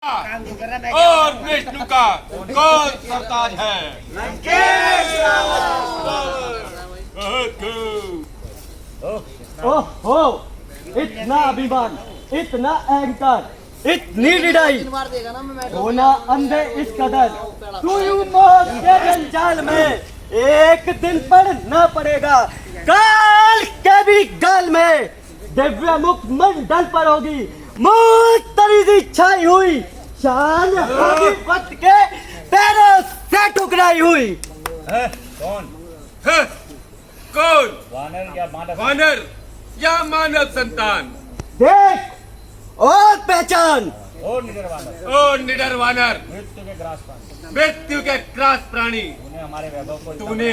और विष्णु का कौन सरताज है? ओहो, इतना अभिमान, इतना अहंकार, इतनी निडाई होना अंधे इस कदर। तू यूं मौत के जंजाल में एक दिन पड़ना पड़ेगा। काल के भी गाल में दिव्य मुख मंडल पर होगी। मूत तरीजी छाई हुई, शान होगी वक्त के पैरों से टुकराई हुई। कौन? कौन? वानर या मानव? वानर या मानव संतान? देख और पहचान। और निडर वानर, ओ निडर वानर, मृत्यु के ग्रास पानी, मृत्यु के ग्रास प्राणी, तूने हमारे वैभव को तूने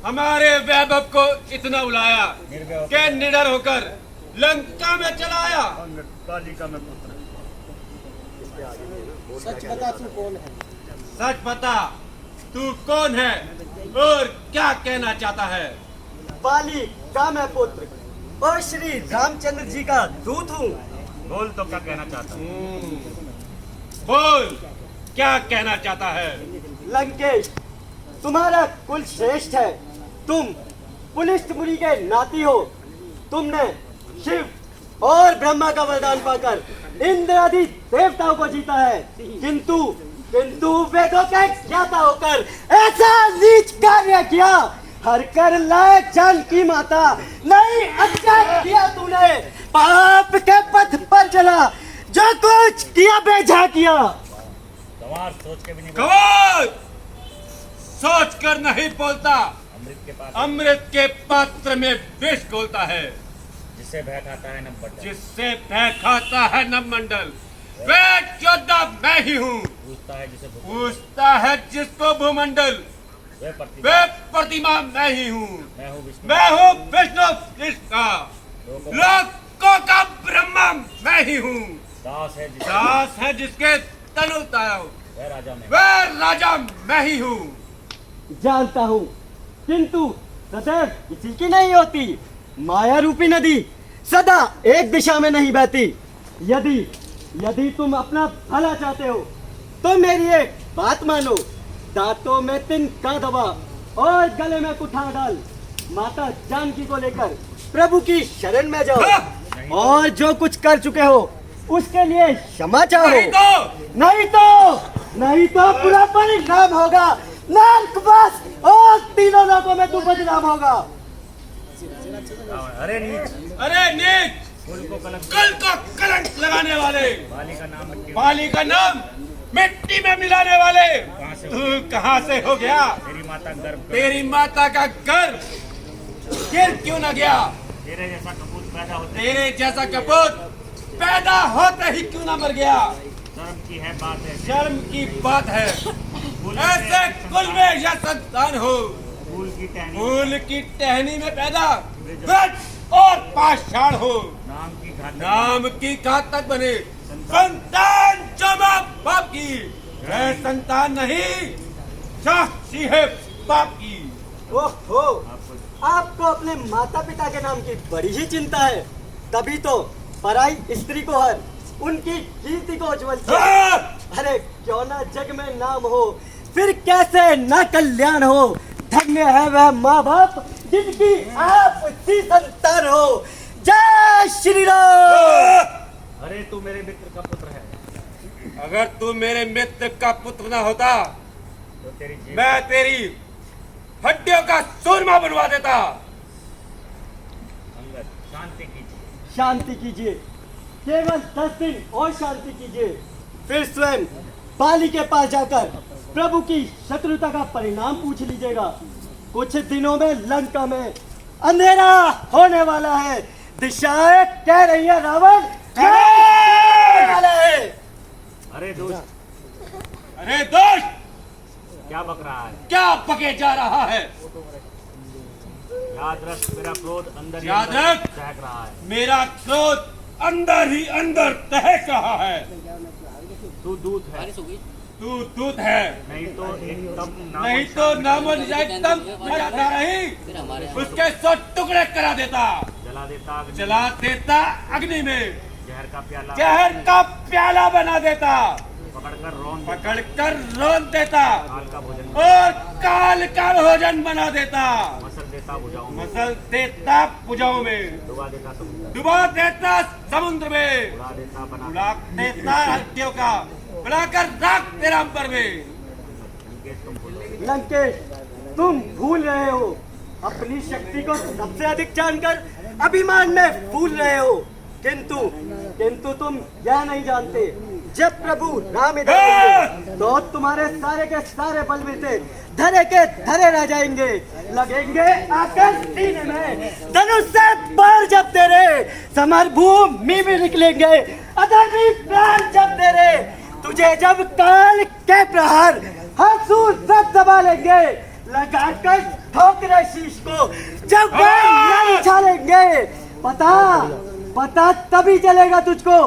हमारे वैभव को इतना उलाया निर्भय कि निडर होकर लंका में चलाया। कालिका में पुत्र। सच बता तू कौन है? सच बता तू कौन है और क्या कहना चाहता है? बाली का मैं पुत्र और श्री रामचंद्र जी का दूत हूँ। बोल तो क्या कहना चाहता है? बोल क्या कहना चाहता है? लंकेश, तुम्हारा कुल श्रेष्ठ है। तुम पुलिस मुनि के नाती हो। तुमने शिव और ब्रह्मा का वरदान पाकर इंद्र आदि देवताओं को जीता है, किंतु वेदों के ज्ञाता होकर ऐसा नीच कार्य किया। हर कर लायक जानकी माता, नहीं अच्छा किया तूने। पाप के पथ पर चला, जो कुछ किया बेजा किया। गंवार सोच के भी नहीं गंवार सोच कर नहीं बोलता। अमृत के पास अमृत के पात्र में विष घोलता है। जिससे भय खाता है न बड़ा, जिससे भय खाता है न मंडल। वे योद्धा मैं ही हूँ। पूछता है जिसको भूमंडल। वे प्रतिमा मैं ही हूँ। मैं हूँ विष्णु कृष्ण, लोकों का ब्रह्मा मैं ही हूँ। दास है जिसके तनु तायो, वे राजा मैं ही हूँ। जानता हूँ, किंतु सदैव किसी की नहीं होती। माया रूपी नदी सदा एक दिशा में नहीं बहती। यदि तुम अपना भला चाहते हो तो मेरी एक बात मानो। दांतों में तिनका दबा और गले में कुठार डाल। माता जानकी को लेकर प्रभु की शरण में जाओ और जो कुछ कर चुके हो उसके लिए क्षमा चाहो। नहीं तो बुरा परिणाम होगा। नरकवास और तीनों लोगों में तू बदनाम होगा। अरे नीच कल को कलंक लगाने वाले, बाली का नाम मिट्टी में मिलाने वाले, तू कहाँ से हो गया? तेरी माता का गर्भ गिर क्यों न गया? तेरे जैसा कपूत पैदा होते ही क्यों न मर गया? शर्म की बात है। ऐसे कुल में यह संतान हो, फूल की टहनी में पैदा और पाषाण हो, नाम की घातक बने। संतान जो माँ बाप की है, संतान नहीं साक्षी है बाप की। ओहो, आपको अपने माता पिता के नाम की बड़ी ही चिंता है। तभी तो पराई स्त्री को हर उनकी कीर्ति को उज्जवल किया। अरे क्यों ना जग में नाम हो, फिर कैसे न कल्याण हो। धन्य है वह माँ बाप जिनकी आप सी संतान हो। जय श्री राम। अरे तू मेरे मित्र का पुत्र है। अगर तू मेरे मित्र का पुत्र न होता तो मैं तेरी हड्डियों का सूरमा बनवा देता। अंगद, शांति कीजिए। शांति कीजिए, केवल 10 दिन और शांति कीजिए। फिर स्वयं बाली के पास जाकर प्रभु की शत्रुता का परिणाम पूछ लीजिएगा। कुछ दिनों में लंका में अंधेरा होने वाला है। दिशाएं कह रही है रावण वाला है। अरे दोस्त, क्या बक रहा है? क्या पके जा रहा है? याद रख, मेरा क्रोध अंदर याद रख, दहक रहा है। मेरा क्रोध अंदर ही अंदर दहक रहा है। तू दूत है, तू दूत है, नहीं तो नामो निजाम मराता नहीं, उसके 100 टुकड़े करा देता, जला देता अग्नि में, जहर का प्याला बना देता, पकड़कर रोन रोन देता काल का भोजन और काल का भोजन बना देता, मसल देता भुजाओं में, मसल देता भुजाओं में, डुबा देता समुद्र, डुबा देता समुद्र में, उड़ा देता बना उड़ा देता हड्डियों का, बनाकर राख तेरा अंबर में। लंकेश, तुम भूल रहे हो अपनी शक्ति को सबसे अधिक जानकर अभिमान में भूल रहे हो, किंतु तुम यह नहीं जानते, जब प्रभु राम इधर आएंगे, तो तुम्हारे सारे के सारे बलबीते धरे के धरे रह जाएंगे, लगेंगे आकर सीने में, धनुष से बाढ़ जब तेरे समर भूमि में निकलेंगे, अधर्मी प्राण जब तेरे, तुझे जब काल के प्रहार हंसू सब दबा लेंगे, लगाकर ठोकरे शीश को जब नहीं उछालेंगे, पता तभी चलेगा तुझको,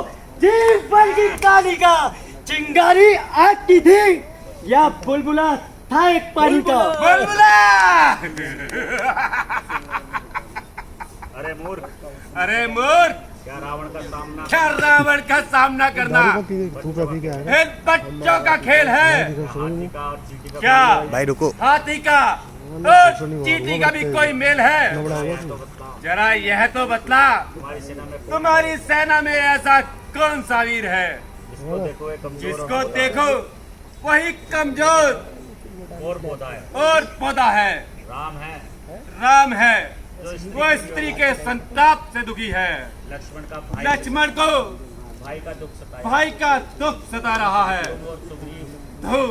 जीवन की काली का चिंगारी आग की थी या बुलबुला था एक पानी का। बुलबुला अरे मूर्ख, अरे मूर्ख, क्या रावण का सामना करना इन बच्चों का खेल है हाथी का और चींटी का क्या? भाई रुको। हाथी का और चींटी का भी कोई मेल है? तो बतलाओ, जरा यह तो बतला, तुम्हारी सेना में तुम्हारी सेना में ऐसा कौन सा वीर है जिसको देखो एक कमजोर जिसको देखो वही कमजोर और पौधा है, और पौधा है? राम है, वो स्त्री के संताप से दुखी है, लक्ष्मण का भाई, लक्ष्मण को भाई का दुख सताया, भाई का दुख सता रहा है, और सुग्रीव धू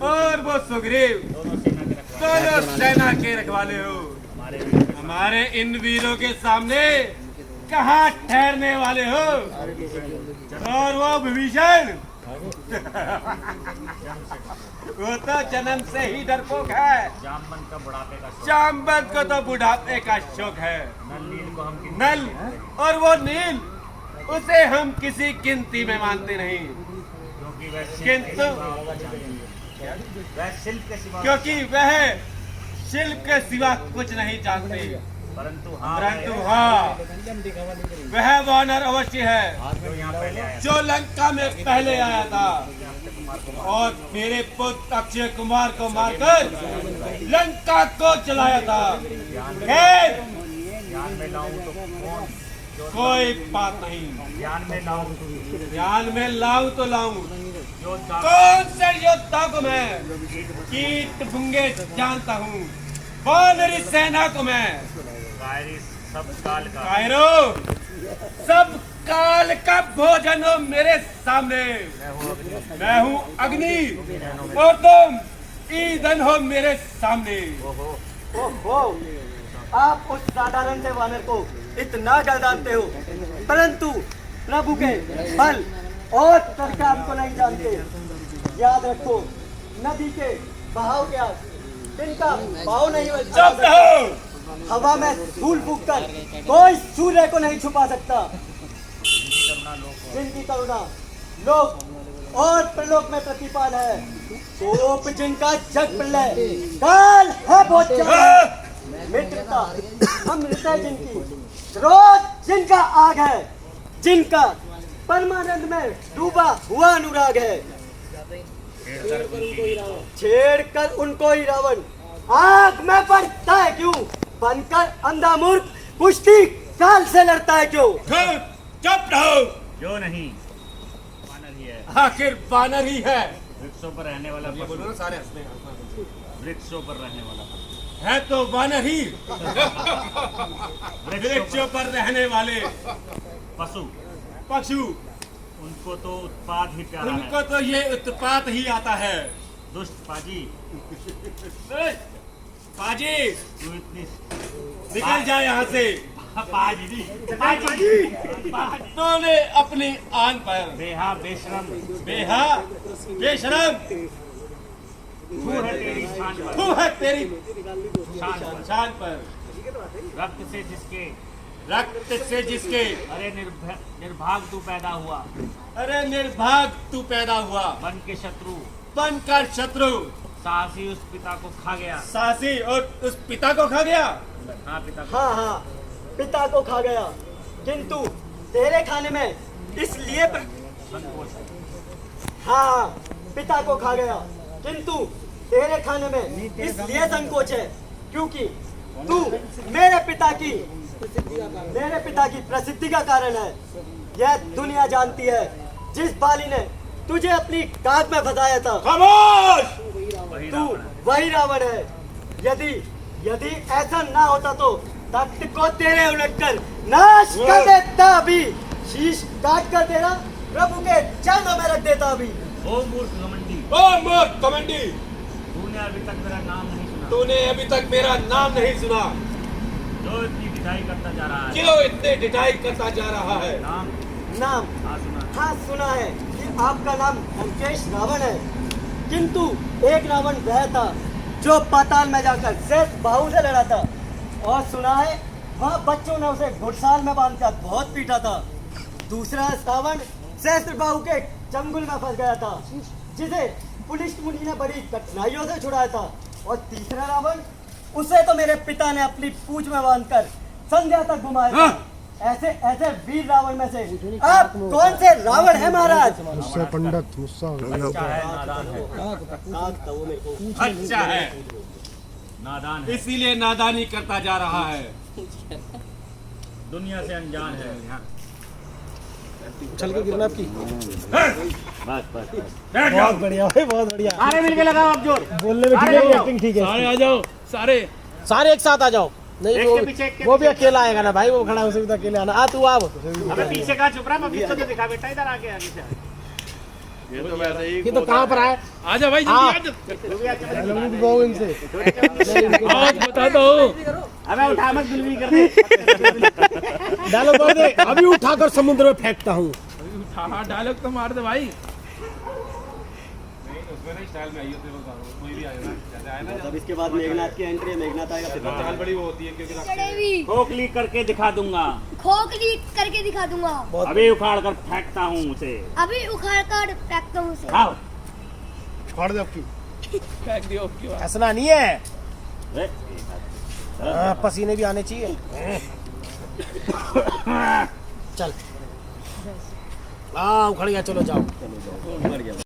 और वो सुग्रीव दोनों सेना दोनों सेना के रखवाले के रखवाले हो। हमारे वीर के हमारे इन वीरों के सामने कहाँ ठहरने वाले हो? और वो विभीषण वो तो जन्म से ही डरपोक है, जामवंत का बुढ़ापे का शौक, जामवंत को तो बुढ़ापे का शौक है, नल नील को हम नल और वो नील उसे हम किसी गिनती में मानते नहीं, क्योंकि वह किंतु शिल्प के सिवा क्योंकि वह शिल्प के सिवा कुछ नहीं जानते, परंतु हाँ वह वानर अवश्य है जो यहाँ पहले आया जो लंका में पहले आया था और मेरे पुत्र अक्षय कुमार को मारकर लंका को चलाया था। खैर ज्ञान में लाऊं तो कौन, कोई बात नहीं, ज्ञान में लाऊं ज्ञान में लाऊं तो लाऊं, योद्धा कौन से योद्धा को मैं कीट भुंगे जानता हूँ, वानरी सेना को मैं कायरी सब काल का कायरो सब काल का भोजन हो मेरे सामने, मैं हूँ अग्नि और तुम ईंधन हो मेरे सामने। ओहो, आप उस साधारण से वानर को इतना गर्दानते हो, परंतु प्रभु के बल और प्रताप को नहीं जानते। याद रखो, नदी के बहाव के आगे इनका बहाव नहीं बदलता। चुप रहो, हवा में धूल फूंक कर कोई सूर्य को नहीं छुपा सकता। जिनकी करुणा लोक और प्रलोक में प्रतिपाल है, कोप जिनका जग प्रलय काल है बहुत ज्यादा। मित्रता अमृत है जिनकी, क्रोध जिनका आग है, जिनका परमानंद में डूबा हुआ अनुराग है, छेड़ कर उनको ही रावण आग में पड़ता है क्यों, बनकर अंधा मूर्ख कुश्ती काल से लड़ता है क्यों। चुप रहो, जो नहीं वानर ही है, आखिर वानर ही है। वृक्षों पर रहने वाला बोलो पशु, ना सारे हंसने हैं। वृक्षों पर रहने वाला पशु, है तो वानर ही वृक्षों पर रहने वाले पशु पशु, उनको तो उत्पाद ही प्यारा उनको है। तो ये उत्पात ही आता है। दुष्ट पाजी, पाजी तू इतनी निकल जाए यहाँ से। पाजी तूने अपनी आन पर बेहा बेशरम, बेहा बेशरम तू है तेरी शान पर, तू है तेरी शान पर, शान पर, रक्त से जिसके, रक्त से जिसके, अरे निर्भाग तू पैदा हुआ, अरे निर्भाग तू पैदा हुआ, बन के शत्रु, बनकर शत्रु, साहसी उस पिता को खा गया। सासी और उस पिता को खा गया। हाँ पिता को, हाँ हाँ, पिता को खा गया, किंतु तेरे खाने में इसलिए हाँ, पिता को खा गया, किंतु तेरे खाने में इसलिए संकोच है क्योंकि तू मेरे पिता की प्रसिद्धि का कारण है। यह दुनिया जानती है, जिस बाली ने तुझे अपनी काग में फंसाया था, खामोश! तू वही रावण है। यदि ऐसा ना होता तो तख्त को तेरे उलटकर नाश कर देता, भी शीश काट कर तेरा प्रभु के चरणों में रख देता। भी ओ मूर्ख घमंडी, ओ मूर्ख घमंडी, तूने अभी तक मेरा नाम नहीं सुना। तूने अभी तक मेरा नाम नहीं सुना। जो इतनी ढिठाई करता जा रहा है। क्यों इतने ढिठाई करता जा रहा है? नाम नाम सुना। हाँ सुना है कि आपका नाम लंकेश रावण है, किंतु एक रावण वह था जो पाताल में जाकर शेष बाहु से लड़ा था, और सुना है वहाँ बच्चों ने उसे घुड़साल में बांधकर बहुत पीटा था। दूसरा रावण सहस्त्र बाहु के चंगुल में फंस गया था, जिसे पुलिस मुनि ने बड़ी कठिनाइयों से छुड़ाया था। और तीसरा रावण, उसे तो मेरे पिता ने अपनी पूंछ में बांधकर संध्या तक घुमाया था। ऐसे वीर रावण में से आप कौन से रावण है महाराज? मुझसे पंडित मुझसे अच्छा है, नादान है। अच्छा है, नादान है, इसीलिए नादानी करता जा रहा है। दुनिया से अनजान है। चल के गिरना आपकी। बस बस बस। बहुत बढ़िया भाई, बहुत बढ़िया। सारे मिलके लगाओ अब जोर। बोलने में ठीक है, एक्टिंग ठीक है। सारे आ जाओ, सारे एक साथ आ जाओ। नहीं एक के पीछे, एक के वो भी अकेला आएगा ना भाई, वो खड़ा है, उसे भी तो अकेले आना। आ तू आ। अबे पीछे का चुप रहा, मैं पीछे तो दिखा बेटा, इधर आके आगे से। ये तो कहाँ पर आए? आजा भाई, तू भी आके गो इनसे बता दो। अबे उठा मत, गुलवी कर दे। डालो कर दे, अभी उठाकर समुद्र में फेंकता हूँ। डायलॉग तो मार दे भाई। अब इसके बाद मेघनाथ की एंट्री है, मेघनाथ आएगा फिर चाल बड़ी वो होती है क्योंकि खोखली करके दिखा दूंगा, खोखली करके दिखा दूंगा। अभी उखाड़ कर फेंकता हूँ उसे। अभी उखाड़ कर फेंकता हूँ उसे। आओ। फाड़ दे आपकी। फेंक दियो। हंसना नहीं है, ए, पसीने भी आने चाहिए। चल उखड़ गया, चलो जाओ।